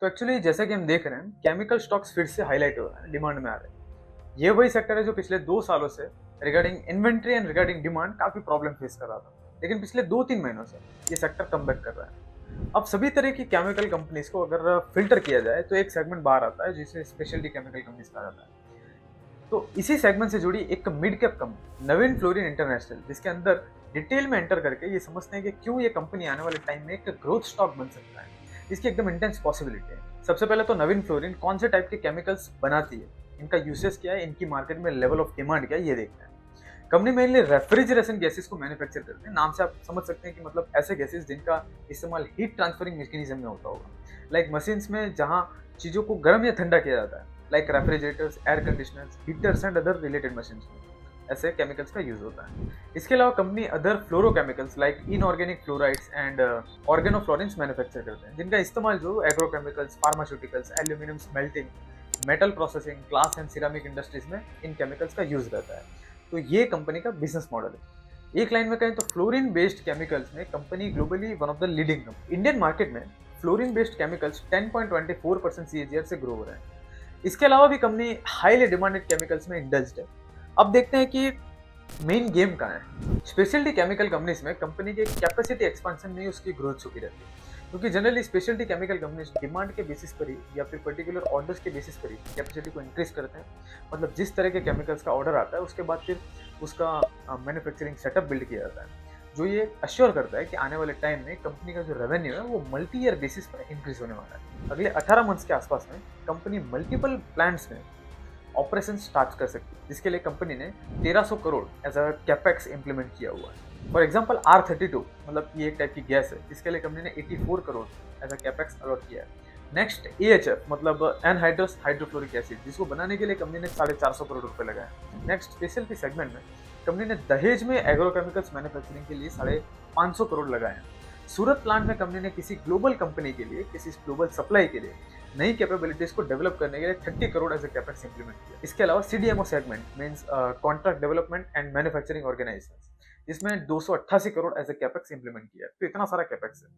तो एक्चुअली जैसा कि हम देख रहे हैं, केमिकल स्टॉक्स फिर से हाईलाइट हो रहा है, डिमांड में आ रहे हैं। ये वही सेक्टर है जो पिछले 2 सालों से regarding inventory and regarding demand काफी प्रॉब्लम फेस कर रहा था, लेकिन पिछले 2-3 महीनों से ये सेक्टर कमबैक कर रहा है। अब सभी तरह की केमिकल कंपनीज को अगर फिल्टर किया जाए तो एक सेगमेंट बाहर आता है जिसे स्पेशलिटी केमिकल कंपनीज कहा जाता है। तो इसी सेगमेंट से जुड़ी एक मिड कैप कंपनी नवीन फ्लोरिन इंटरनेशनल, जिसके अंदर डिटेल में एंटर करके ये समझते हैं कि क्यों ये कंपनी आने वाले टाइम में एक ग्रोथ स्टॉक बन सकता है। इसकी एकदम इंटेंस पॉसिबिलिटी है। सबसे पहले तो नवीन फ्लोरिन कौन से टाइप के केमिकल्स बनाती है, इनका यूसेस क्या है, इनकी मार्केट में लेवल ऑफ डिमांड क्या है, ये देखते हैं। कंपनी मेनली रेफ्रिजरेशन गैसेस को मैन्युफैक्चर करते हैं। नाम से आप समझ सकते हैं कि मतलब ऐसे गैसेस जिनका इस्तेमाल हीट ट्रांसफरिंग मैकेनिज्म में होता होगा, लाइक मशीन्स में जहां चीजों को गर्म या ठंडा किया जाता है, like refrigerators, air conditioners, heaters and other related machines में ऐसे केमिकल्स का यूज होता है। इसके अलावा company other fluorochemicals like inorganic fluorides and organofluorines manufacture करते हैं, जिनका इस्तेमाल जो agrochemicals, pharmaceuticals, aluminium smelting, metal processing, glass and ceramic industries में इन केमिकल्स का यूज रहता है। तो ये कंपनी का बिजनेस मॉडल है। एक लाइन में कहें तो फ्लोरीन बेस्ड केमिकल्स में company globally one of the leading company. Indian market में फ्लोरीन बेस्ड केमिकल्स 10.24% सीएजीआर से ग्रो हो रहे हैं। इसके अलावा भी कंपनी हाईली डिमांडेड केमिकल्स में इंडल्ज्ड है। अब देखते हैं कि मेन गेम कहाँ है। स्पेशलिटी केमिकल कंपनीज में कंपनी के कैपेसिटी एक्सपेंशन में ही उसकी ग्रोथ छुपी रहती है, क्योंकि generally speciality chemical companies demand के बेसिस पर ही या फिर पर्टिकुलर ऑर्डर्स के बेसिस पर ही कैपेसिटी को इंक्रीज करते हैं। मतलब जिस तरह के केमिकल्स का ऑर्डर आता है उसके बाद फिर उसका मैन्युफैक्चरिंग सेटअप बिल्ड किया जाता है, जो ये अश्योर करता है कि आने वाले टाइम में कंपनी का जो रेवेन्यू है वो मल्टी ईयर बेसिस पर इंक्रीज होने वाला है। अगले 18 मंथ्स के आसपास में कंपनी मल्टीपल प्लांट्स में ऑपरेशन स्टार्ट कर सकती है, जिसके लिए कंपनी ने 1300 crore as a capex implement किया हुआ है। फॉर एग्जांपल R32, मतलब ये एक टाइप की गैस है, इसके लिए कंपनी ने 84 crore as a capex allot किया है। नेक्स्ट AHF, मतलब एनहाइड्रस हाइड्रोफ्लोरिक एसिड, जिसको बनाने के लिए कंपनी ने 450 करोड़ रुपए लगाए। नेक्स्ट स्पेशलिटी सेगमेंट में कंपनी ने दहेज में एग्रोकेमिकल्स मैन्युफैक्चरिंग के लिए 550 करोड़ लगाए हैं। सूरत प्लांट में कंपनी ने किसी ग्लोबल कंपनी के लिए, किसी ग्लोबल सप्लाई के लिए नई कैपेबिलिटीज को डेवलप करने के लिए 30 crore as a capex implement किया। इसके अलावा CDMO segment means contract development and manufacturing organisation, जिसमें 288 crore as a capex implement किया है। तो इतना सारा कैपेक्स है।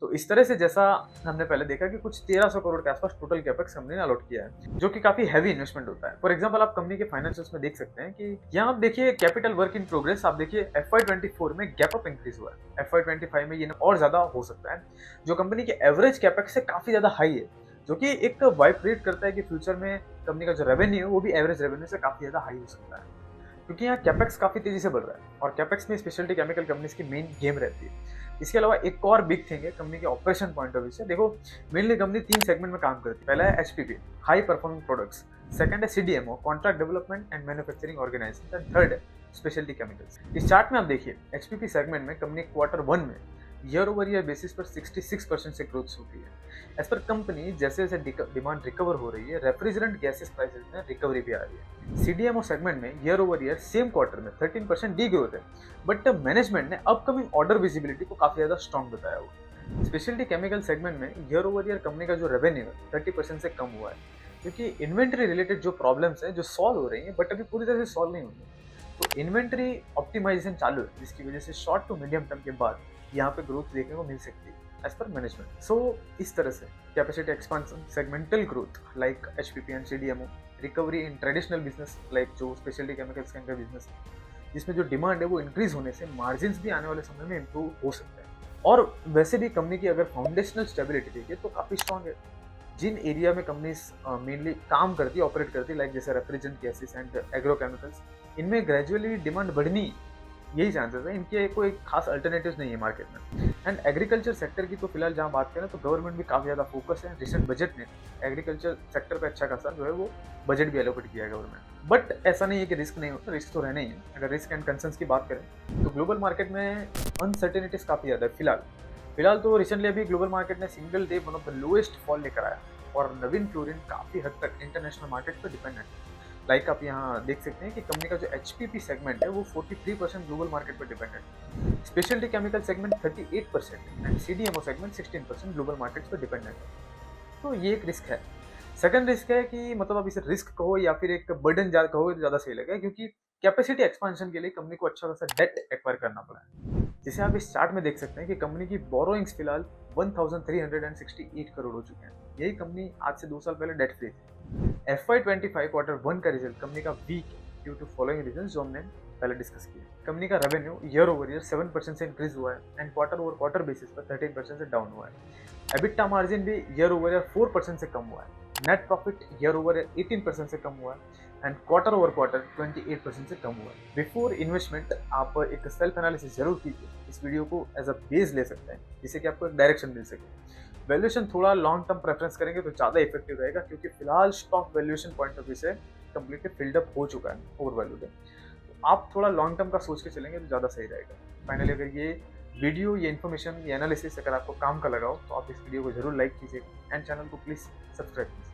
तो इस तरह से जैसा हमने पहले देखा कि कुछ 1300 करोड़ के आसपास टोटल कैपेक्स कंपनी ने अलॉट किया है, जो कि काफी हैवी इन्वेस्टमेंट होता है। फॉर एग्जांपल आप कंपनी के फाइनेंशियल्स में देख सकते हैं कि यहाँ आप देखिए कैपिटल वर्क इन प्रोग्रेस, आप देखिए FY24 में गैप अप इंक्रीज हुआ है। FY25 में ये और ज्यादा हो सकता है, जो कंपनी के एवरेज कैपेक्स से काफी ज्यादा हाई है, जो कि एक वाइब क्रिएट करता है कि फ्यूचर में कंपनी का जो रेवेन्यू है वो भी एवरेज रेवेन्यू से काफी ज्यादा हाई हो सकता है, क्योंकि यहाँ कैपेक्स काफी तेजी से बढ़ रहा है और कैपेक्स में स्पेशलिटी केमिकल कंपनीज की मेन गेम रहती है। इसके अलावा एक और बिग थिंग है कंपनी के ऑपरेशन पॉइंट ऑफ व्यू से। देखो, मेनली कंपनी 3 सेगमेंट में काम करती है। पहला है HPP, high performing products. Second है CDMO, contract development and manufacturing organisation. And third है स्पेशलिटी केमिकल्स। इस चार्ट में आप देखिए HPP सेगमेंट में कंपनी Q1 में ईयर ओवर ईयर बेसिस पर 66% से ग्रोथ हुई है। एज पर कंपनी जैसे जैसे डिमांड रिकवर हो रही है, रेफ्रिजरेंट गैसेस प्राइसेस में रिकवरी भी आ रही है। CDMO सेगमेंट में year over year same quarter में 13% डी ग्रोथ है, बट मैनेजमेंट ने अपकमिंग ऑर्डर विजिबिलिटी को काफी ज्यादा स्ट्रॉन्ग बताया हुआ। स्पेशलिटी केमिकल सेगमेंट में ईयर ओवर ईयर कंपनी का जो रेवेन्यू है 30% से कम हुआ है, क्योंकि इन्वेंट्री रिलेटेड जो प्रॉब्लम्स है जो सॉल्व हो रही है बट अभी पूरी तरह से सॉल्व नहीं हुई है। तो इन्वेंट्री ऑप्टिमाइजेशन चालू है, जिसकी वजह से शॉर्ट टू मीडियम टर्म के बाद यहाँ पे ग्रोथ देखने को मिल सकती है एज पर मैनेजमेंट। सो इस तरह से capacity expansion, segmental growth like HPP and CDMO, recovery in traditional business like जो स्पेशलिटी केमिकल्स का इनका बिजनेस है, जिसमें जो डिमांड है वो इंक्रीज होने से मार्जिन भी आने वाले समय में इंप्रूव हो सकता है। और वैसे भी कंपनी की अगर फाउंडेशनल स्टेबिलिटी देखिए तो काफी स्ट्रॉन्ग है। जिन एरिया में कंपनीज मेनली काम करती है, ऑपरेट करती है, लाइक जैसे रेफ्रिजरेंट गैसेस एंड एग्रोकेमिकल्स, इनमें ग्रेजुअली डिमांड बढ़नी यही चांसेस है। इनके कोई खास अल्टरनेटिव्स नहीं है मार्केट में। एंड एग्रीकल्चर सेक्टर की तो फिलहाल जहाँ बात करें तो गवर्नमेंट भी काफ़ी ज़्यादा फोकस है। रिसेंट बजट ने एग्रीकल्चर सेक्टर पे अच्छा खासा जो है वो बजट भी एलोकेट किया है गवर्नमेंट। बट ऐसा नहीं है कि रिस्क नहीं होता, रिस्क तो रहना ही है। अगर रिस्क एंड कंसर्न्स की बात करें तो ग्लोबल मार्केट में अनसर्टेनिटीज काफ़ी ज़्यादा है फिलहाल तो रिसेंटली अभी ग्लोबल मार्केट ने single day one of the lowest fall लेकर आया, और नवीन फ्लोरिन काफ़ी हद तक इंटरनेशनल मार्केट पर डिपेंडेंट है। लाइक आप यहाँ देख सकते हैं कि कंपनी का जो HPP सेगमेंट है वो 43% ग्लोबल मार्केट पर डिपेंडेंट है। Speciality chemical segment 38% and CDMO segment 16% global markets पर डिपेंडेंट है। तो ये एक रिस्क है। सेकंड रिस्क है कि मतलब आप इसे रिस्क कहो या फिर एक बर्डन कहो तो ज़्यादा सही लगेगा, क्योंकि कैपेसिटी एक्सपांशन के लिए कंपनी को अच्छा खासा डेट एक्वायर करना पड़ा है। जैसे आप इस चार्ट में देख सकते हैं कि कंपनी की बोरोइंग्स फिलहाल 1368 करोड़ हो चुके हैं। यही कंपनी आज से 2 साल पहले डेट फ्री थी। FY25 क्वार्टर 1 का रिजल्ट कंपनी का वीक है ड्यू टू फॉलोइंग रीजंस जो हमने पहले डिस्कस किया। कंपनी का रेवेन्यू ईयर ओवर ईयर 7% से इंक्रीज हुआ है and quarter over quarter basis पर 13% से डाउन हुआ है। एबिटा मार्जिन भी ईयर ओवर ईयर 4% से कम हुआ है। Net profit year over year 18% से कम हुआ है एंड क्वार्टर ओवर क्वार्टर 28% से कम हुआ है। बिफोर इन्वेस्टमेंट आप एक सेल्फ एनालिसिस जरूर कीजिए। इस वीडियो को एज अ बेस ले सकते हैं जिससे कि आपको एक डायरेक्शन मिल सके। वैल्यूएशन थोड़ा लॉन्ग टर्म प्रेफरेंस करेंगे तो ज़्यादा इफेक्टिव रहेगा क्योंकि फिलहाल stock valuation point of view से कंप्लीटली फिल्ड अप हो चुका है, ओवर वैल्यूड है। तो आप थोड़ा लॉन्ग टर्म का सोच के चलेंगे तो ज़्यादा सही रहेगा। फाइनली अगर ये वीडियो, ये इन्फॉर्मेशन, ये एनालिसिस अगर आपको काम का लगा हो तो आप इस वीडियो को जरूर लाइक कीजिएगा एंड चैनल को प्लीज़ सब्सक्राइब कीजिए।